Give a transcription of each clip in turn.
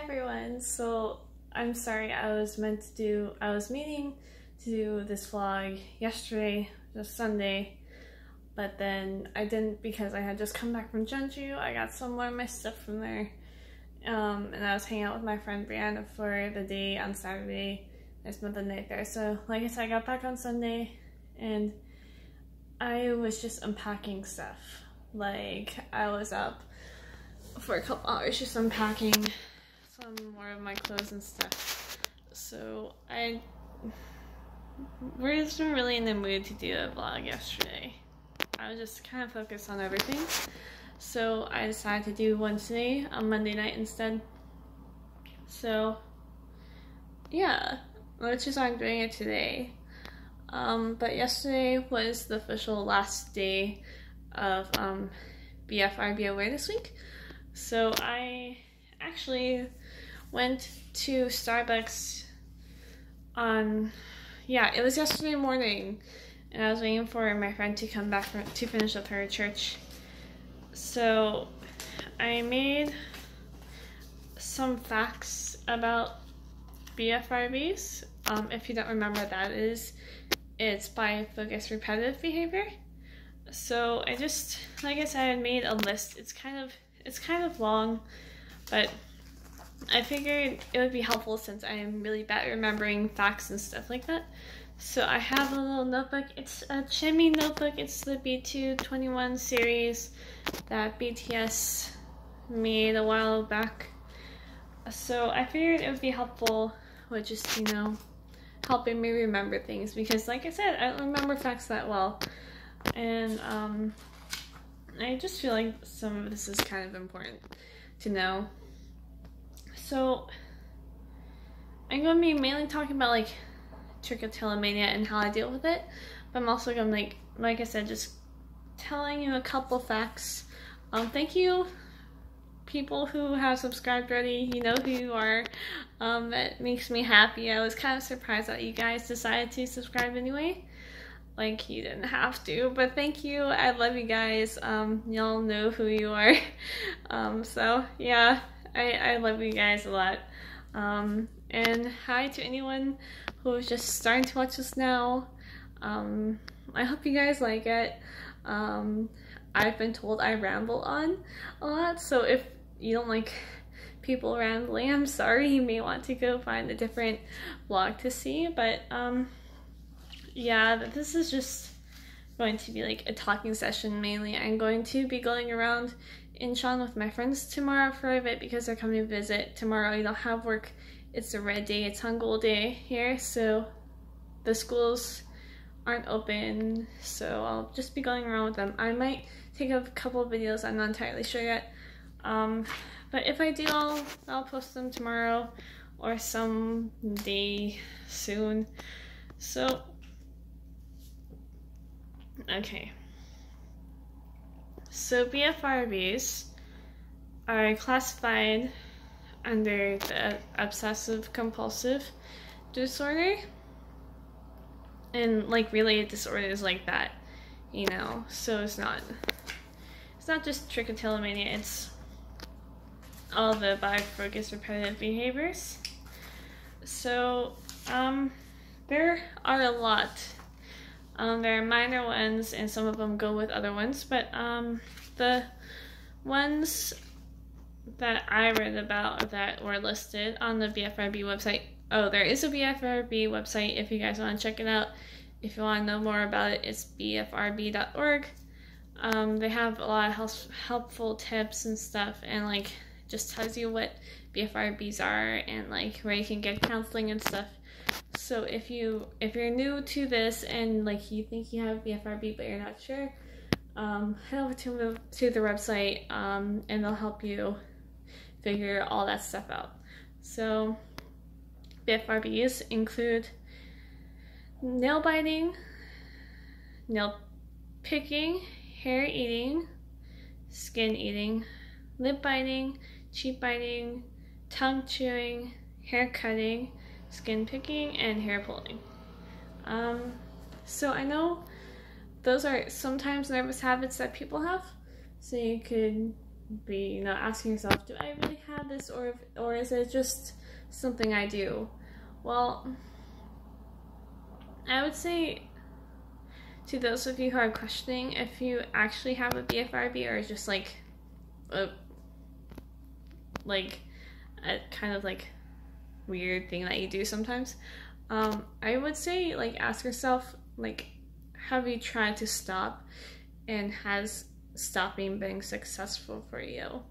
everyone. So I'm sorry, I was meaning to do this vlog yesterday, just Sunday, but then I didn't because I had just come back from Jeonju. I got some more of my stuff from there, and I was hanging out with my friend Brianna for the day on Saturday. I spent the night there. So like I said, I got back on Sunday and I was just unpacking stuff. Like, I was up for a couple hours just unpacking some more of my clothes and stuff. So I wasn't really in the mood to do a vlog yesterday. I was just kind of focused on everything. So I decided to do one today on Monday night instead. So yeah, which is why I'm doing it today. But yesterday was the official last day of BFRB Awareness Week. So I actually went to Starbucks it was yesterday morning, and I was waiting for my friend to come back to finish up her church. So I made some facts about BFRBs. If you don't remember what that is, it's bias focused repetitive behavior. So I just, like I said, I made a list. It's kind of long, but I figured it would be helpful since I am really bad at remembering facts and stuff like that. So I have a little notebook. It's a Chimmy notebook. It's the B221 series that BTS made a while back. So I figured it would be helpful with just, helping me remember things, because like I said, I don't remember facts that well. And I just feel like some of this is kind of important to know. So I'm going to be mainly talking about like Trichotillomania and how I deal with it, but I'm also going to, like I said, just telling you a couple facts. Thank you people who have subscribed already. You know who you are. That makes me happy. I was kind of surprised that you guys decided to subscribe anyway. Like, you didn't have to, but thank you. I love you guys. Y'all know who you are. So yeah, I love you guys a lot. And hi to anyone who is just starting to watch this now. I hope you guys like it. I've been told I ramble on a lot, so if you don't like people rambling, I'm sorry. You may want to go find a different vlog to see, but yeah, this is just going to be like a talking session mainly. I'm going to be going around Incheon with my friends tomorrow for a bit because they're coming to visit. Tomorrow you don't have work. It's a red day. It's Hangul Day here, so the schools aren't open, so I'll just be going around with them. I might take a couple of videos. I'm not entirely sure yet. But if I do, I'll post them tomorrow or some day soon. So okay, so BFRBs are classified under the obsessive compulsive disorder, and like related disorders like that, so it's not just trichotillomania, it's all the bias-focused repetitive behaviors. So there are a lot. There are minor ones, and some of them go with other ones, but the ones that I read about that were listed on the BFRB website. Oh, there is a BFRB website if you guys want to check it out. If you want to know more about it, it's bfrb.org. They have a lot of helpful tips and stuff, and like just tells you what BFRBs are and like where you can get counseling and stuff. So if you're new to this and like you think you have BFRB but you're not sure, head over to the website, and they'll help you figure all that stuff out. So BFRBs include nail biting, nail picking, hair eating, skin eating, lip biting, cheek biting, tongue chewing, hair cutting, skin picking, and hair pulling. So I know those are sometimes nervous habits that people have, so you could be, asking yourself, do I really have this, or is it just something I do? Well, I would say to those of you who are questioning if you actually have a BFRB, or just a kind of weird thing that you do sometimes, I would say ask yourself, have you tried to stop, and has stopping been successful for you?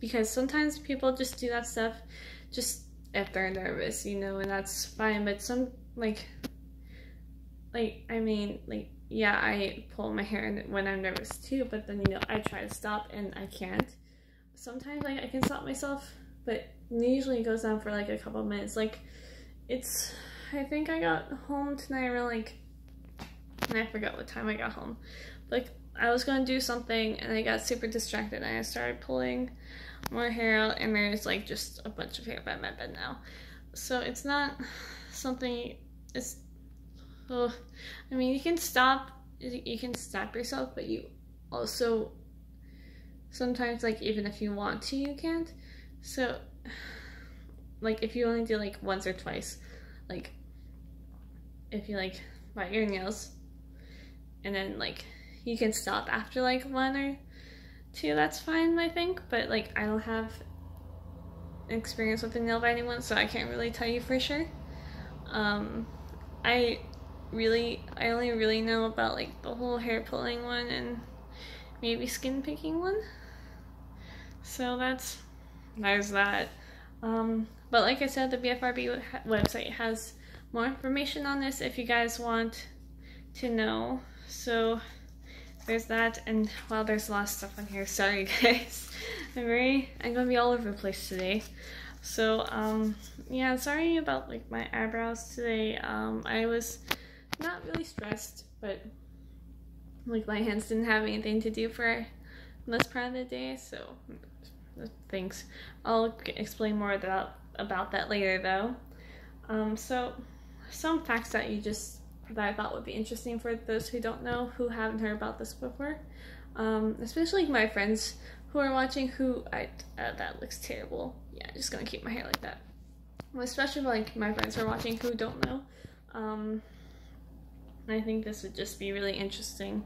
Because sometimes people just do that stuff just if they're nervous, and that's fine. But some yeah, I pull my hair when I'm nervous too, but then I try to stop and I can't. Sometimes I can stop myself, but usually it goes on for a couple of minutes. I think I got home tonight around and I forgot what time I got home. I was gonna do something and I got super distracted and I started pulling more hair out, and there's just a bunch of hair by my bed now. So it's not something, I mean, you can stop yourself, but you also sometimes even if you want to, you can't. So if you only do once or twice, if you bite your nails and then you can stop after 1 or 2, that's fine, I think. But I don't have experience with the nail biting one, so I can't really tell you for sure. I only really know about the whole hair pulling one and maybe skin picking one. So there's that. But like I said, the BFRB website has more information on this if you guys want to know. So there's that, and wow, there's a lot of stuff on here. Sorry guys. I'm gonna be all over the place today. So yeah, sorry about my eyebrows today. I was not really stressed, but my hands didn't have anything to do for this part of the day, so thanks. I'll explain more about that later though. So some facts that I thought would be interesting for those who don't know, who haven't heard about this before, especially my friends who are watching, that looks terrible. Yeah, I'm just gonna keep my hair like that. Well, especially my friends who are watching who don't know, I think this would just be really interesting,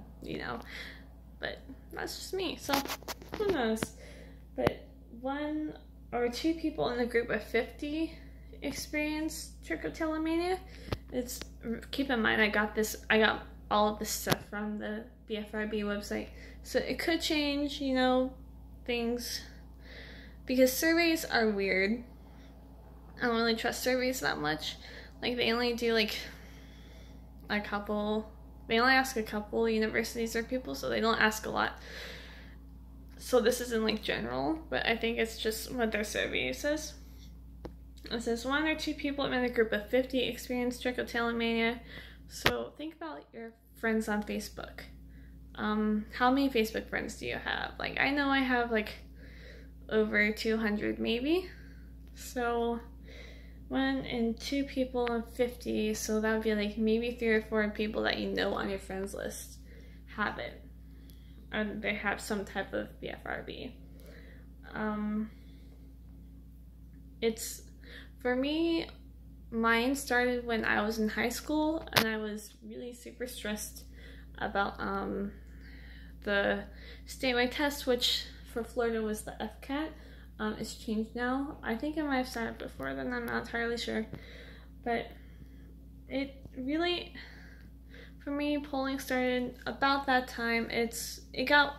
but that's just me, so who knows. But 1 or 2 people in a group of 50 experience trichotillomania. Keep in mind, I got all of this stuff from the BFRB website, so it could change, things, because surveys are weird. I don't really trust surveys that much. They only do a couple, they only ask a couple universities or people, so they don't ask a lot. So this isn't general, but I think it's just what their survey says. It says 1 or 2 people in a group of 50 experience trichotillomania. So think about your friends on Facebook. How many Facebook friends do you have? I know I have over 200 maybe. So 1 and 2 people in 50, so that would be maybe 3 or 4 people that on your friends list have it, or they have some type of BFRB. For me, mine started when I was in high school, and I was really super stressed about the statewide test, which for Florida was the FCAT. It's changed now. I think it might have started before then, I'm not entirely sure. But it really, for me, polling started about that time. It got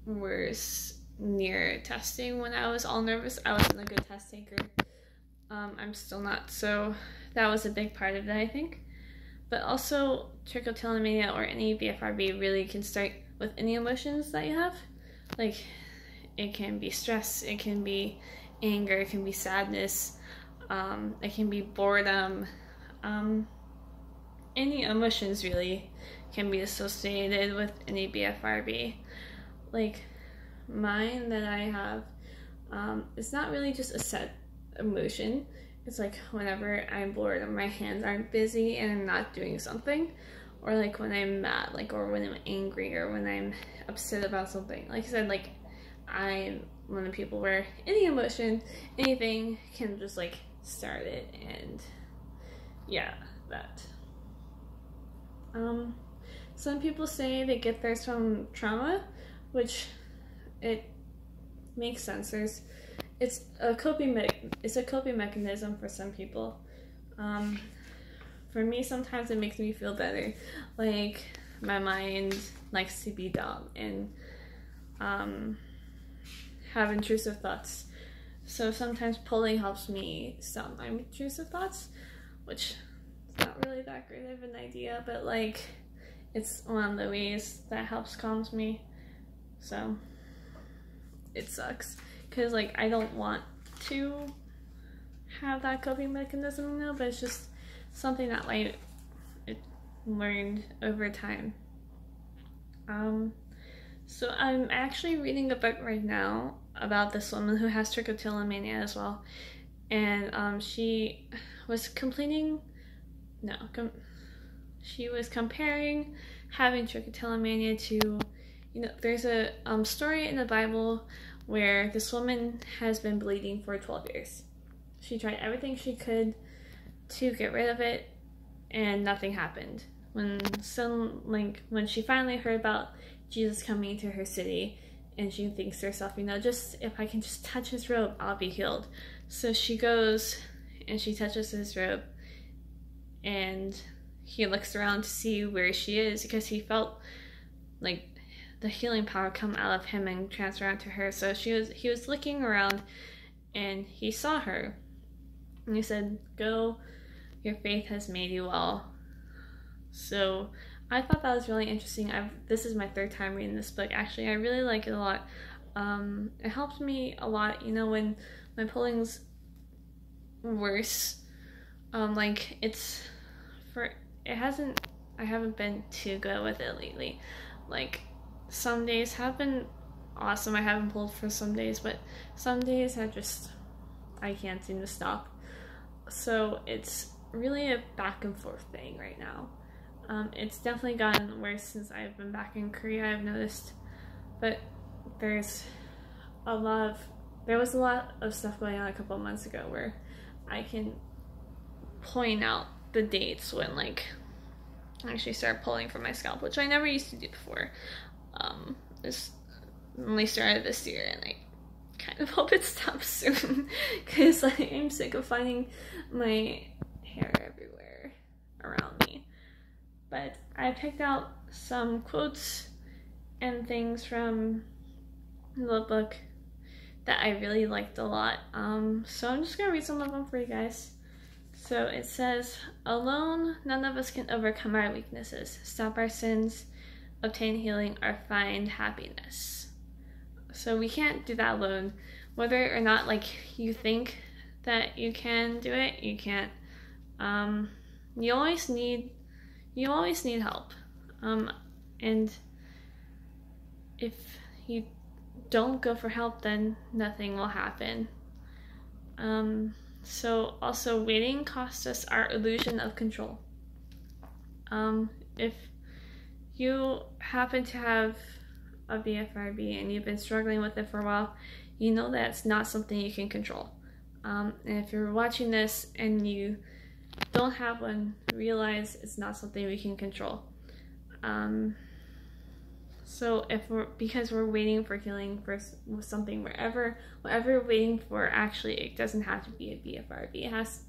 worse near testing when I was all nervous. I wasn't a good test taker. I'm still not, so that was a big part of it, I think. But also, trichotillomania or any BFRB really can start with any emotions that you have. It can be stress, it can be anger, it can be sadness, it can be boredom. Any emotions really can be associated with any BFRB. Mine that I have, it's not really just a set emotion. It's whenever I'm bored and my hands aren't busy and I'm not doing something, or like when I'm mad, like, or when I'm angry, or when I'm upset about something. Like I said, like, I'm one of the people where any emotion, anything can just like start it, and yeah, that. Some people say they get theirs from trauma, which it makes sense. It's a coping mechanism for some people. For me, sometimes it makes me feel better. Like, my mind likes to be dumb and have intrusive thoughts. So sometimes pulling helps me stop my intrusive thoughts, which is not really that great of an idea, but like, it's one of the ways that helps calms me. So it sucks, because like, I don't want to have that coping mechanism now, but it's just something that like it learned over time. So I'm actually reading a book right now about this woman who has trichotillomania as well, and she was comparing having trichotillomania to, there's a story in the Bible where this woman has been bleeding for 12 years. She tried everything she could to get rid of it, and nothing happened. When she finally heard about Jesus coming to her city, and she thinks to herself, just if I can just touch his robe, I'll be healed. So she goes and she touches his robe, and he looks around to see where she is, because he felt like the healing power come out of him and transfer onto her. So he was looking around, and he saw her, and he said, "Go, your faith has made you well." So I thought that was really interesting. This is my third time reading this book. Actually, I really like it a lot. It helps me a lot, when my pulling's worse. I haven't been too good with it lately. Like, some days have been awesome. I haven't pulled for some days, but some days I can't seem to stop. So it's really a back and forth thing right now. It's definitely gotten worse since I've been back in Korea, I've noticed. But there was a lot of stuff going on a couple of months ago where I can point out the dates when like I actually started pulling from my scalp, which I never used to do before. This only started this year, and I kind of hope it stops soon, because I'm sick of finding my hair everywhere around me. But I picked out some quotes and things from the book that I really liked a lot. So I'm just gonna read some of them for you guys. So it says, "Alone, none of us can overcome our weaknesses, stop our sins, obtain healing, or find happiness." So we can't do that alone. Whether or not like you think that you can do it, you can't. You always need help. And if you don't go for help, then nothing will happen. So also, waiting costs us our illusion of control. If you happen to have a BFRB and you've been struggling with it for a while, you know that it's not something you can control. And if you're watching this and you don't have one, realize it's not something we can control. So because we're waiting for healing for something, whatever we're waiting for, actually it doesn't have to be a BFRB. It has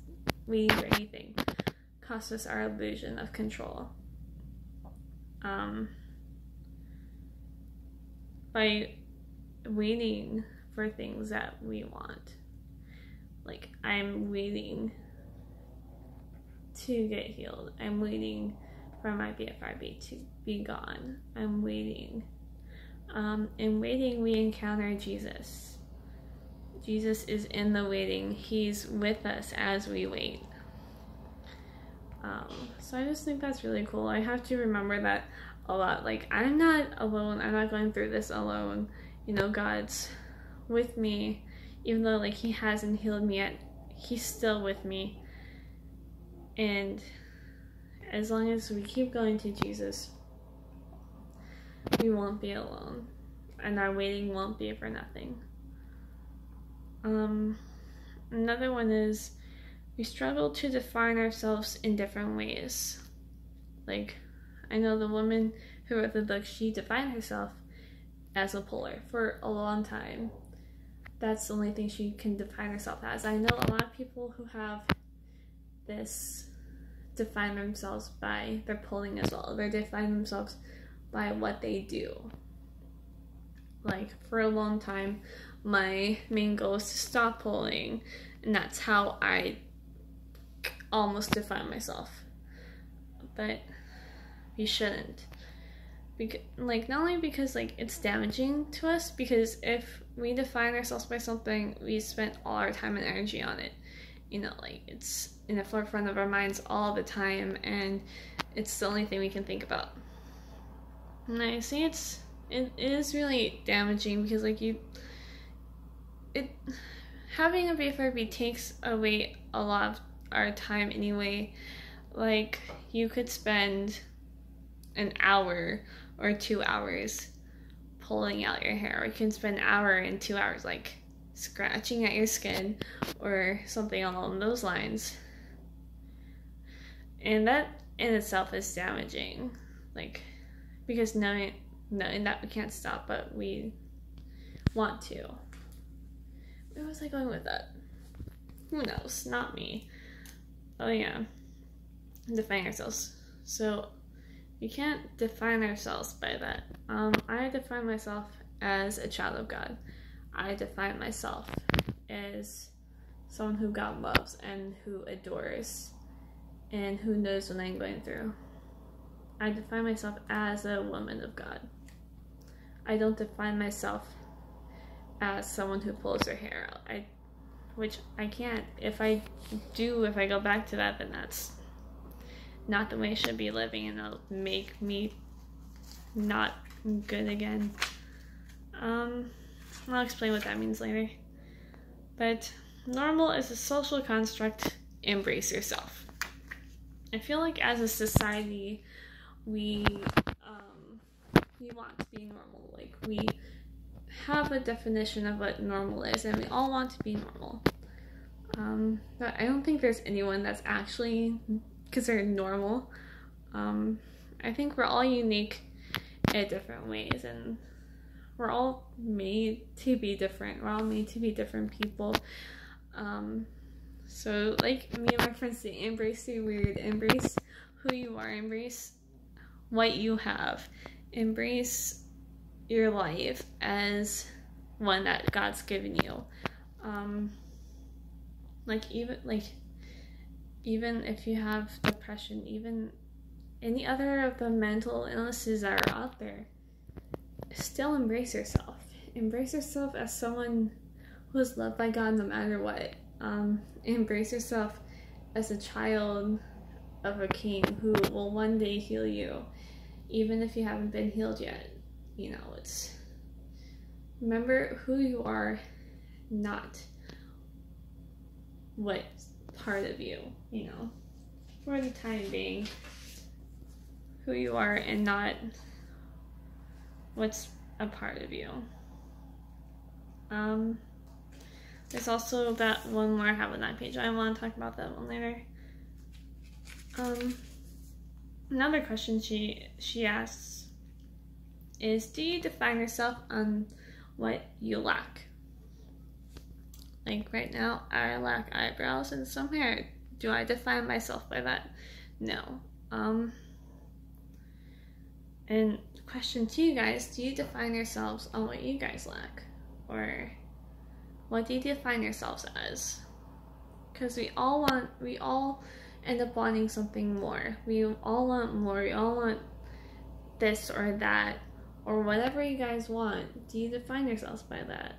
waiting for anything costs us our illusion of control. By waiting for things that we want. Like, I'm waiting to get healed. I'm waiting for my BFRB to be gone. I'm waiting. In waiting, we encounter Jesus. Jesus is in the waiting. He's with us as we wait. So I just think that's really cool. I have to remember that a lot. Like, I'm not alone. I'm not going through this alone. God's with me. Even though, like, he hasn't healed me yet, he's still with me. And as long as we keep going to Jesus, we won't be alone, and our waiting won't be for nothing. Another one is we struggle to define ourselves in different ways. Like, I know the woman who wrote the book, she defined herself as a polar for a long time. That's the only thing she can define herself as. I know a lot of people who have this define themselves by their polling as well. They define themselves by what they do. Like, for a long time, my main goal is to stop polling, and that's how I almost define myself. But we shouldn't. Like, not only because, like, it's damaging to us, because if we define ourselves by something, we spent all our time and energy on it. You know, like, it's in the forefront of our minds all the time, and it's the only thing we can think about. And I say it is really damaging, because, like, having a BFRB takes away a lot of our time anyway. Like, you could spend an hour or 2 hours pulling out your hair, or you can spend an hour and 2 hours, like, scratching at your skin or something along those lines. And that in itself is damaging, like, because knowing that we can't stop, but we want to. Where was I going with that? Who knows? Not me. Oh yeah, define ourselves. So we can't define ourselves by that. I define myself as a child of God. I define myself as someone who God loves and who adores and who knows what I'm going through. I define myself as a woman of God. I don't define myself as someone who pulls her hair out. Which I can't. If I go back to that, then that's not the way I should be living, and it'll make me not good again. I'll explain what that means later. But normal is a social construct. Embrace yourself. I feel like as a society, we want to be normal. Like, we have a definition of what normal is, and we all want to be normal. But I don't think there's anyone that's actually considered normal. I think we're all unique in different ways, and we're all made to be different. We're all made to be different people. So, like, me and my friends say, embrace your weird, embrace who you are, embrace what you have, embrace your life as one that God's given you. Even if you have depression, even any other of the mental illnesses that are out there, still embrace yourself. Embrace yourself as someone who is loved by God no matter what. Embrace yourself as a child of a king who will one day heal you, even if you haven't been healed yet. You know, remember who you are, not what part of you, you know, for the time being, who you are and not what's a part of you. There's also that one more I have on that page. I want to talk about that one later. Another question she asks is, do you define yourself on what you lack? Like, right now, I lack eyebrows and some hair. Do I define myself by that? No. And question to you guys, do you define yourselves on what you guys lack? Or what do you define yourselves as? Because we all end up wanting something more. We all want more. We all want this or that, or whatever you guys want. Do you define yourselves by that?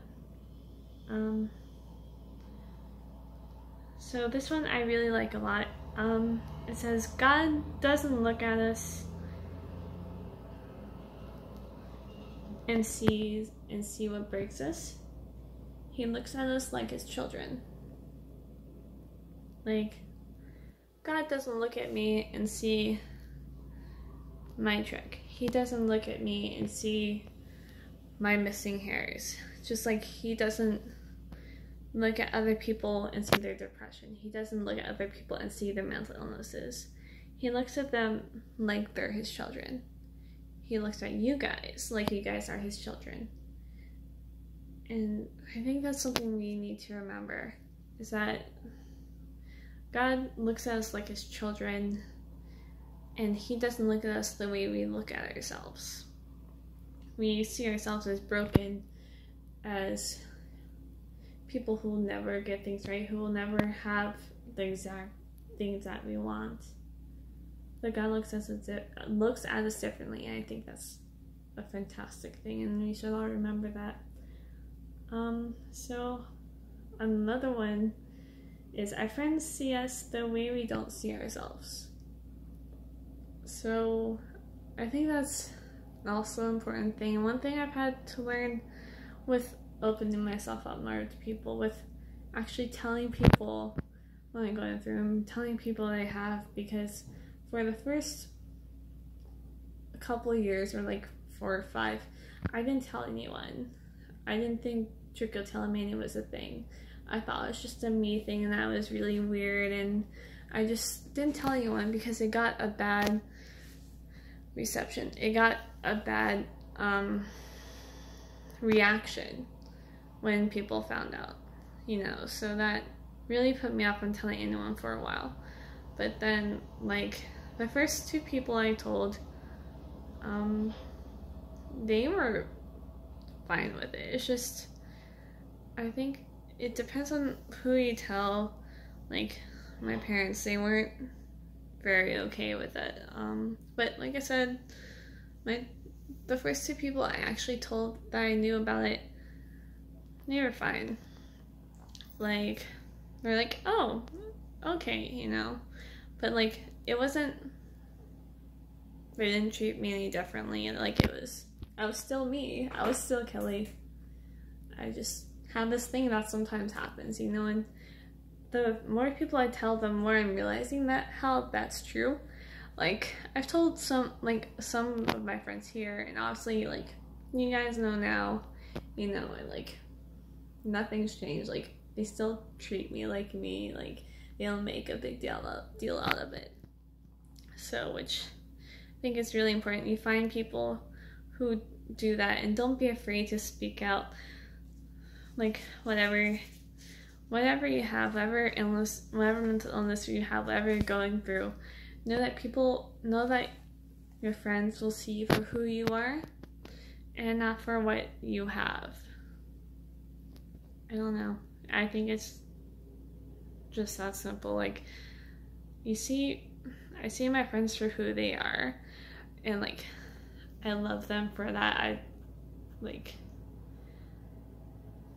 So this one I really like a lot. It says, God doesn't look at us and see what breaks us. He looks at us like his children. Like, God doesn't look at me and see my trick. He doesn't look at me and see my missing hairs. Just like he doesn't look at other people and see their depression. He doesn't look at other people and see their mental illnesses. He looks at them like they're his children. He looks at you guys like you guys are his children. And I think that's something we need to remember, is that God looks at us like his children, and he doesn't look at us the way we look at ourselves. We see ourselves as broken, as people who will never get things right, who will never have the exact things that we want. But God looks at us differently, and I think that's a fantastic thing, and we should all remember that. So another one is our friends see us the way we don't see ourselves. So I think that's also an important thing. One thing I've had to learn with opening myself up more to people, with actually telling people when I'm going through them, telling people that I have, because for the first couple of years, or like 4 or 5, I didn't tell anyone. I didn't think Trichotillomania was a thing. I thought it was just a me thing, and that was really weird, and I just didn't tell anyone because it got a bad reception. It got a bad reaction when people found out, you know, so that really put me off on telling anyone for a while. But then, like, the first 2 people I told, they were fine with it. It's just, I think it depends on who you tell. Like, my parents, they weren't very okay with it. But like I said, the first 2 people I actually told that I knew about it, they were fine. Like, they're like, oh, okay, you know. But like, it wasn't, they didn't treat me any differently, and like, I was still me. I was still Kelly. I just have this thing that sometimes happens, you know, and the more people I tell, the more I'm realizing that how that's true. Like, I've told some of my friends here, and obviously, like, you guys know now, you know, like, nothing's changed. Like, they still treat me like me, like, they don't make a big deal out of it. So, which I think is really important. You find people who do that, and don't be afraid to speak out. Like, whatever you have, whatever illness, whatever mental illness you have, whatever you're going through, know that your friends will see you for who you are and not for what you have. I don't know. I think it's just that simple. Like, I see my friends for who they are, and like, I love them for that. I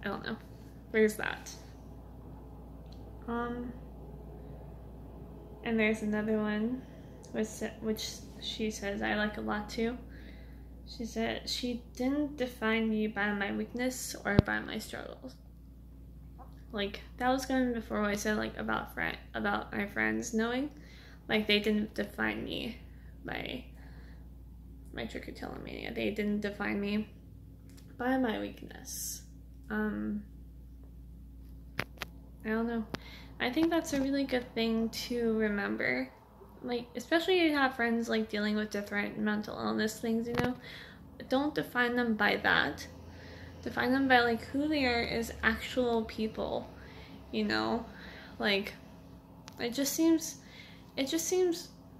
don't know. There's that. And there's another one, which she says I like a lot too. She said she didn't define me by my weakness or by my struggles. Like, that was going before what I said, like, about my friends knowing, like, they didn't define me by my trichotillomania. They didn't define me by my weakness. I don't know. I think that's a really good thing to remember. Like, especially if you have friends, like, dealing with different mental illness things, you know? Don't define them by that. Define them by, like, who they are as actual people, you know? Like, it just seems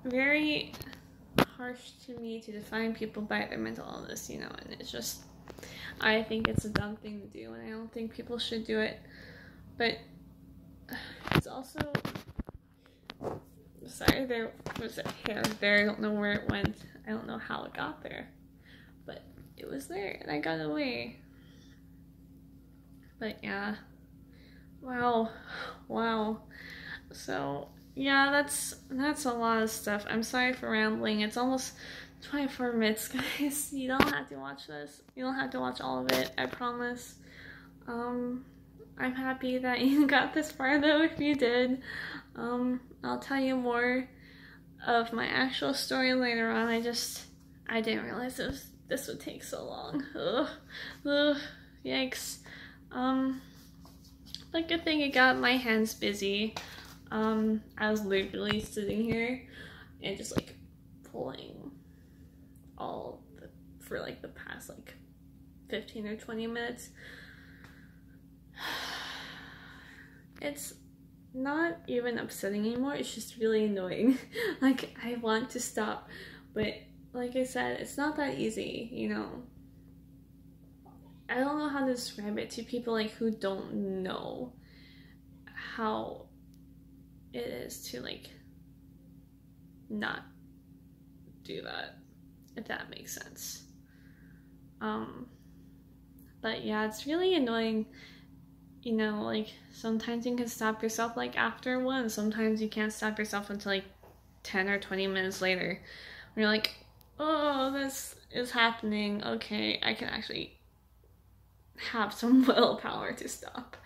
very harsh to me to define people by their mental illness, you know? And it's just, I think it's a dumb thing to do, and I don't think people should do it. But it's also, sorry, there was a hair there. I don't know where it went. I don't know how it got there, but it was there, and I got away. But yeah, wow. So yeah, that's a lot of stuff. I'm sorry for rambling. It's almost 24 minutes, guys. You don't have to watch this. You don't have to watch all of it, I promise. I'm happy that you got this far though, if you did. I'll tell you more of my actual story later on. I didn't realize this would take so long. Ugh, yikes. But good thing it got my hands busy. I was literally sitting here and just like pulling for like the past like 15 or 20 minutes. It's not even upsetting anymore, it's just really annoying. Like, I want to stop, but like I said, it's not that easy, you know. I don't know how to describe it to people like who don't know how it is to like not do that, if that makes sense. But yeah, it's really annoying, you know, like sometimes you can stop yourself like after one, sometimes you can't stop yourself until like 10 or 20 minutes later. You're like, oh, this is happening, okay, I can actually have some willpower to stop.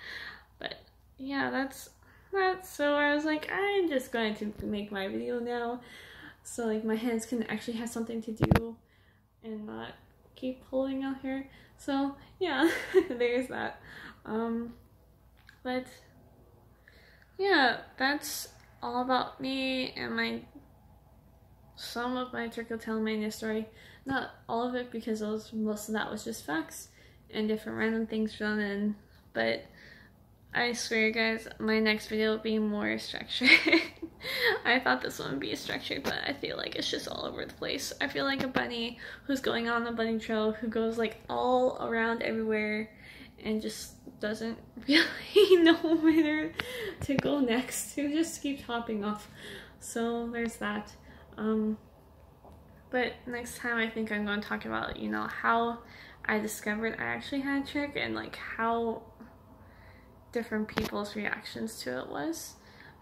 But yeah, that's so I was like, I'm just going to make my video now so like my hands can actually have something to do and not keep pulling out here. So yeah, there's that. But yeah, that's all about me and some of my Trichotillomania story. Not all of it, because most of that was just facts and different random things thrown in, but I swear guys, my next video will be more structured. I thought this one would be structured, but I feel like it's just all over the place. I feel like a bunny who's going on a bunny trail, who goes like all around everywhere and just doesn't really know where to go next, who just keeps hopping off. So there's that. But next time I think I'm going to talk about, you know, how I discovered I actually had a trick and like how different people's reactions to it was.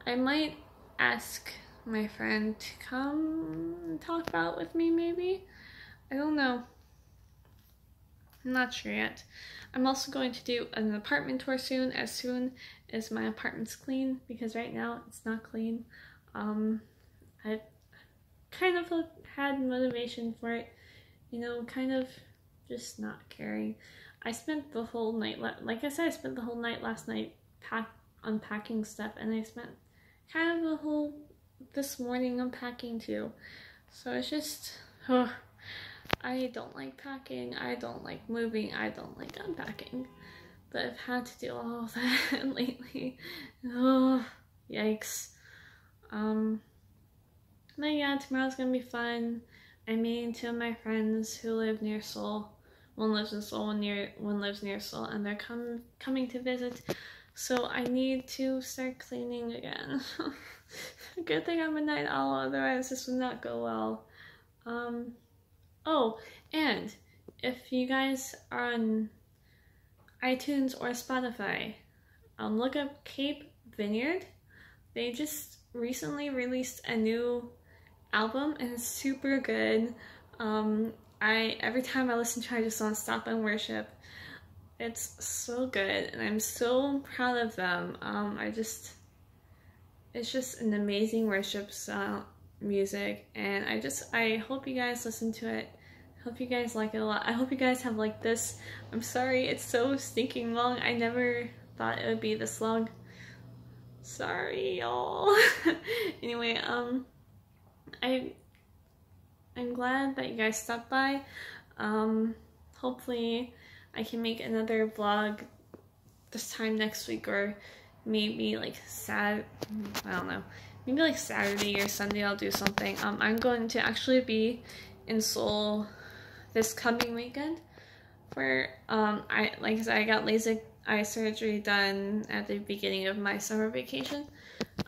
I might ask my friend to come talk about it with me, maybe. I don't know. I'm not sure yet. I'm also going to do an apartment tour soon as my apartment's clean, because right now it's not clean. I've kind of had motivation for it, you know, kind of just not caring. I spent the whole night, like I said, I spent the whole night last night unpacking stuff, and I spent kind of the whole this morning unpacking too. So it's just, I don't like packing, I don't like moving, I don't like unpacking, but I've had to do all of that lately. Oh, yikes. But yeah, tomorrow's gonna be fun. I'm meeting two of my friends who live near Seoul. One lives in Seoul, one lives near Seoul, and they're coming to visit. So I need to start cleaning again. Good thing I'm a night owl, otherwise this would not go well. Oh, and if you guys are on iTunes or Spotify, look up Cape Vineyard. They just recently released a new album and it's super good. Every time I listen to it, I just want to stop and worship. It's so good, and I'm so proud of them. It's just an amazing worship music, and I hope you guys listen to it. I hope you guys like it a lot. I hope you guys have liked this. I'm sorry it's so stinking long. I never thought it would be this long. Sorry, y'all. Anyway, I'm glad that you guys stopped by. Hopefully I can make another vlog this time next week, or maybe like I don't know, maybe like Saturday or Sunday I'll do something. I'm going to actually be in Seoul this coming weekend for like I said, I got LASIK eye surgery done at the beginning of my summer vacation.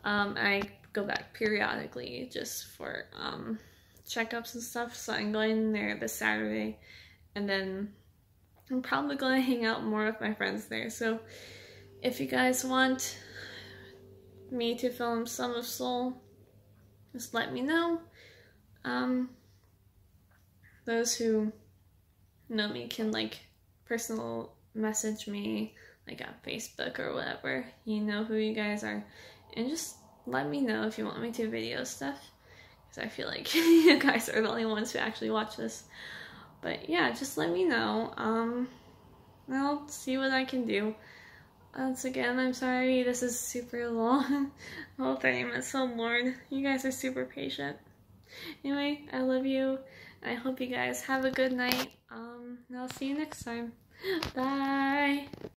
I go back periodically just for checkups and stuff, so I'm going there this Saturday, and then I'm probably going to hang out more with my friends there. So if you guys want me to film some of Seoul, just let me know. Those who know me can like personal message me, like on Facebook or whatever. You know who you guys are. And just let me know if you want me to video stuff. Because I feel like you guys are the only ones who actually watch this. But yeah, just let me know. I'll see what I can do. Once again, I'm sorry this is super long. Oh, 30 minutes, oh Lord. You guys are super patient. Anyway, I love you. I hope you guys have a good night. And I'll see you next time. Bye!